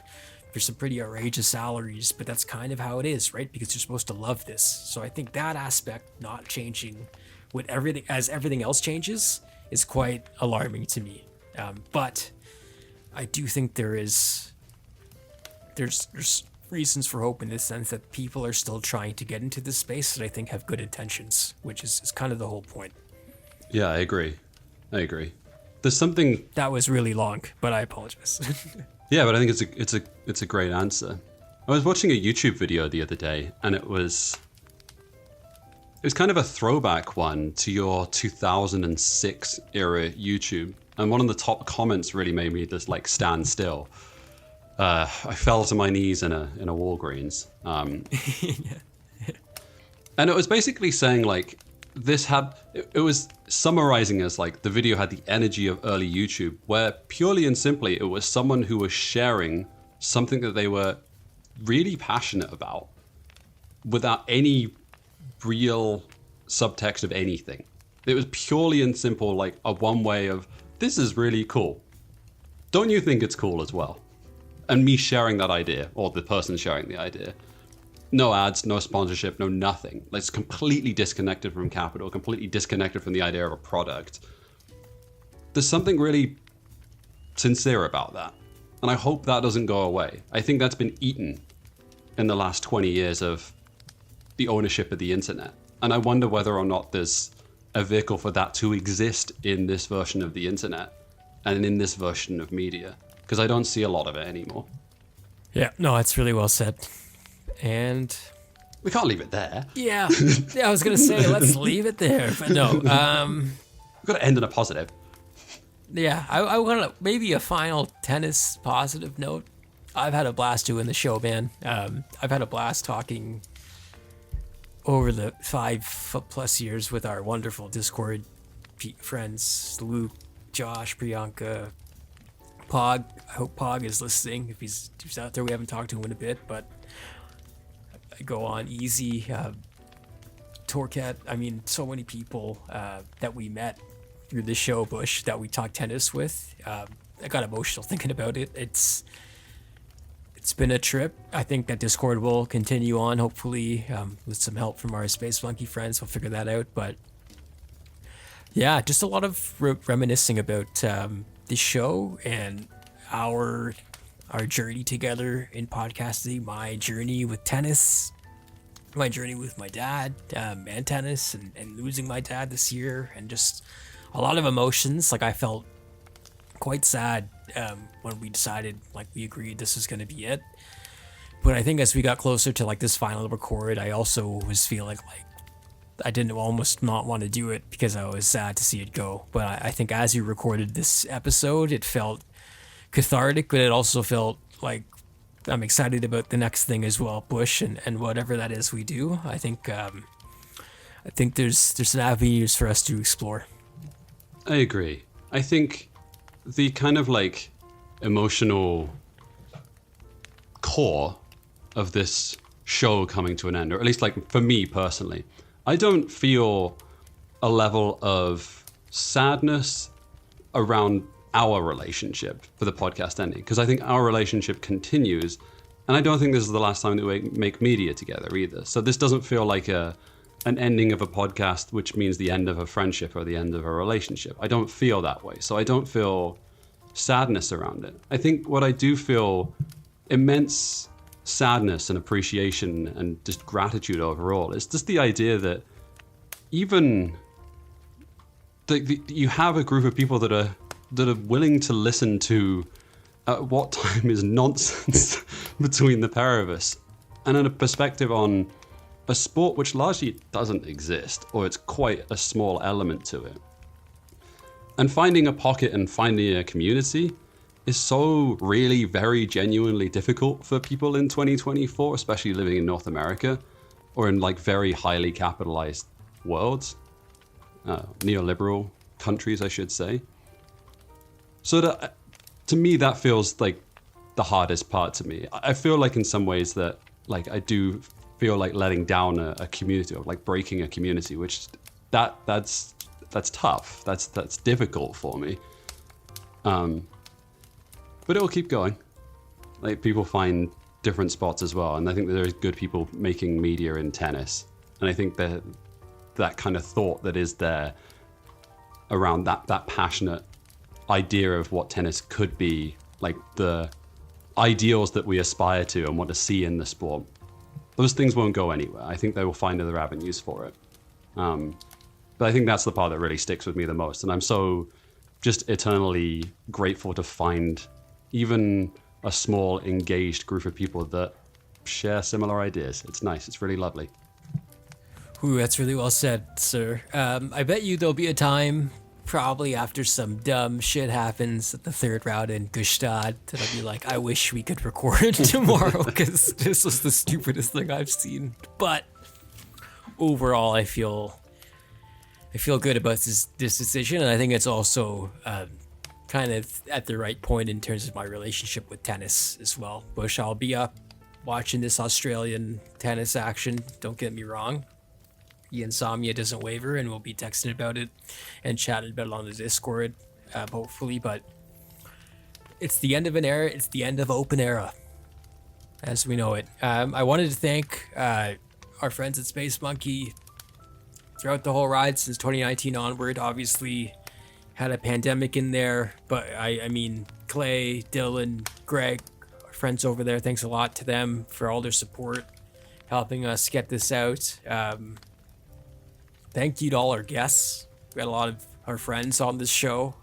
for some pretty outrageous salaries, but that's kind of how it is, right? Because you're supposed to love this. So I think that aspect not changing with everything as everything else changes is quite alarming to me. But I do think there's reasons for hope in the sense that people are still trying to get into this space that I think have good intentions, which is kind of the whole point. Yeah, I agree. There's something that was really long, but I apologize. Yeah, but I think it's a great answer. I was watching a YouTube video the other day, and it was kind of a throwback one to your 2006 era YouTube, and one of the top comments really made me just like stand still. I fell to my knees in a Walgreens, and it was basically saying like it was summarizing as like the video had the energy of early YouTube, where purely and simply it was someone who was sharing something that they were really passionate about without any real subtext of anything. It was purely and simple like a one way of, this is really cool. Don't you think it's cool as well? And me sharing that idea, or the person sharing the idea. No ads, no sponsorship, no nothing. Like, it's completely disconnected from capital, completely disconnected from the idea of a product. There's something really sincere about that. And I hope that doesn't go away. I think that's been eaten in the last 20 years of the ownership of the internet. And I wonder whether or not there's a vehicle for that to exist in this version of the internet and in this version of media. Because I don't see a lot of it anymore. Yeah, no, it's really well said. And we can't leave it there. Yeah, I was gonna say let's leave it there, but no. We've got to end on a positive. Yeah, I want to maybe a final tennis positive note. I've had a blast doing the show, man. I've had a blast talking over the 5+ years with our wonderful Discord friends, Luke, Josh, Priyanka, Pog. I hope Pog is listening. If he's out there, we haven't talked to him in a bit, but I go on easy. Torcat, I mean, so many people that we met through the show, Bush, that we talked tennis with. I got emotional thinking about it. It's been a trip. I think that Discord will continue on, hopefully, with some help from our Space Monkey friends. We'll figure that out. But yeah, just a lot of reminiscing about the show and our journey together in podcasting, my journey with tennis, my journey with my dad and tennis, and losing my dad this year, and just a lot of emotions. Like, I felt quite sad when we decided, like, we agreed this was going to be it. But I think as we got closer to like this final record, I also was feeling like I didn't almost not want to do it because I was sad to see it go. But I think as you recorded this episode, it felt cathartic, but it also felt like I'm excited about the next thing as well, Bush, and whatever that is we do. I think there's some avenues for us to explore. I agree. I think the kind of like emotional core of this show coming to an end, or at least like for me personally, I don't feel a level of sadness around our relationship for the podcast ending, because I think our relationship continues, and I don't think this is the last time that we make media together either. So this doesn't feel like an ending of a podcast, which means the end of a friendship or the end of a relationship. I don't feel that way. So I don't feel sadness around it. I think what I do feel immense sadness and appreciation and just gratitude overall is just the idea that even you have a group of people that are willing to listen to at what time is nonsense between the pair of us, and a perspective on a sport which largely doesn't exist, or it's quite a small element to it. And finding a pocket and finding a community is so really very genuinely difficult for people in 2024, especially living in North America or in like very highly capitalized worlds, neoliberal countries, I should say. So that, to me, that feels like the hardest part to me. I feel like in some ways that like I do feel like letting down a community, or like breaking a community, which that's tough. That's difficult for me. But it'll keep going. Like, people find different spots as well, and I think that there's good people making media in tennis, and I think that kind of thought that is there around that passionate idea of what tennis could be, like the ideals that we aspire to and want to see in the sport, those things won't go anywhere. I think they will find other avenues for it. But I think that's the part that really sticks with me the most, and I'm so just eternally grateful to find even a small engaged group of people that share similar ideas. It's nice. It's really lovely. Ooh, that's really well said, sir. I bet you there'll be a time probably after some dumb shit happens at the third round in Gstaad, that I'll be like, I wish we could record tomorrow because this was the stupidest thing I've seen. But overall, I feel good about this decision, and I think it's also kind of at the right point in terms of my relationship with tennis as well. Bush, I'll be up watching this Australian tennis action. Don't get me wrong. The insomnia doesn't waver, and we'll be texting about it and chatting about it on the Discord, hopefully. But it's the end of an era. It's the end of Open Era, as we know it. I wanted to thank our friends at Space Monkey throughout the whole ride since 2019 onward. Obviously, had a pandemic in there, but I mean, Clay, Dylan, Greg, our friends over there, thanks a lot to them for all their support, helping us get this out. Thank you to all our guests. We had a lot of our friends on this show.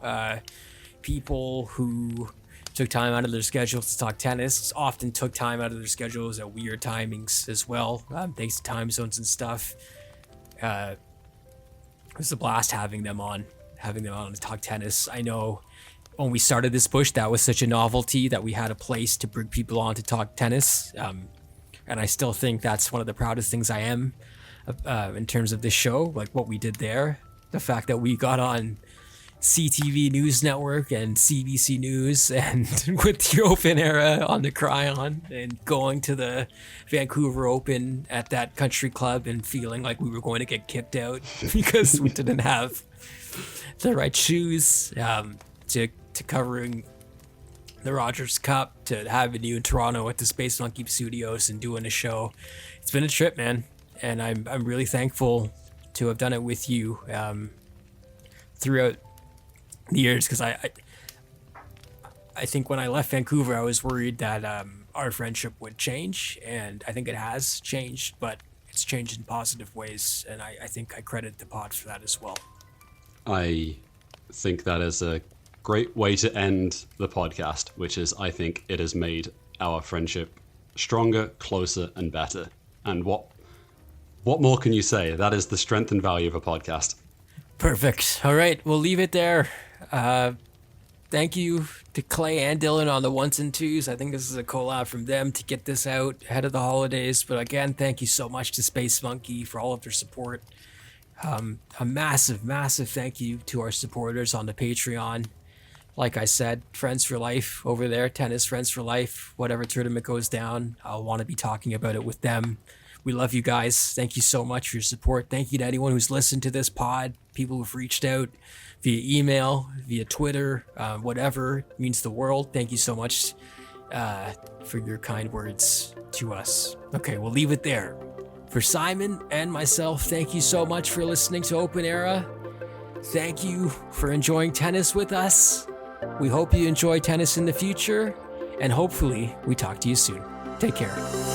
People who took time out of their schedules to talk tennis, often took time out of their schedules at weird timings as well, thanks to time zones and stuff. It was a blast having them on to talk tennis. I know when we started this push, that was such a novelty that we had a place to bring people on to talk tennis. And I still think that's one of the proudest things I am in terms of this show, like what we did there. The fact that we got on CTV News Network and CBC News and with the Open Era on the Cryon and going to the Vancouver Open at that country club and feeling like we were going to get kicked out because we didn't have the right shoes, to covering the Rogers Cup, to having you in Toronto at the Space Monkey Studios and doing a show. It's been a trip, man. And I'm really thankful to have done it with you throughout the years, because I think when I left Vancouver, I was worried that our friendship would change, and I think it has changed, but it's changed in positive ways, and I think I credit the pod for that as well. I think that is a great way to end the podcast, which is, I think it has made our friendship stronger, closer, and better. And what more can you say? That is the strength and value of a podcast. Perfect. All right, we'll leave it there. Thank you to Clay and Dylan on the ones and twos. I think this is a collab from them to get this out ahead of the holidays. But again, thank you so much to Space Monkey for all of their support. A massive, massive thank you to our supporters on the Patreon. Like I said, friends for life over there, tennis friends for life. Whatever tournament goes down, I'll want to be talking about it with them. We love you guys. Thank you so much for your support. Thank you to anyone who's listened to this pod, people who've reached out via email, via Twitter, whatever. It means the world. Thank you so much for your kind words to us. Okay, we'll leave it there. For Simon and myself, thank you so much for listening to Open Era. Thank you for enjoying tennis with us. We hope you enjoy tennis in the future, and hopefully we talk to you soon. Take care.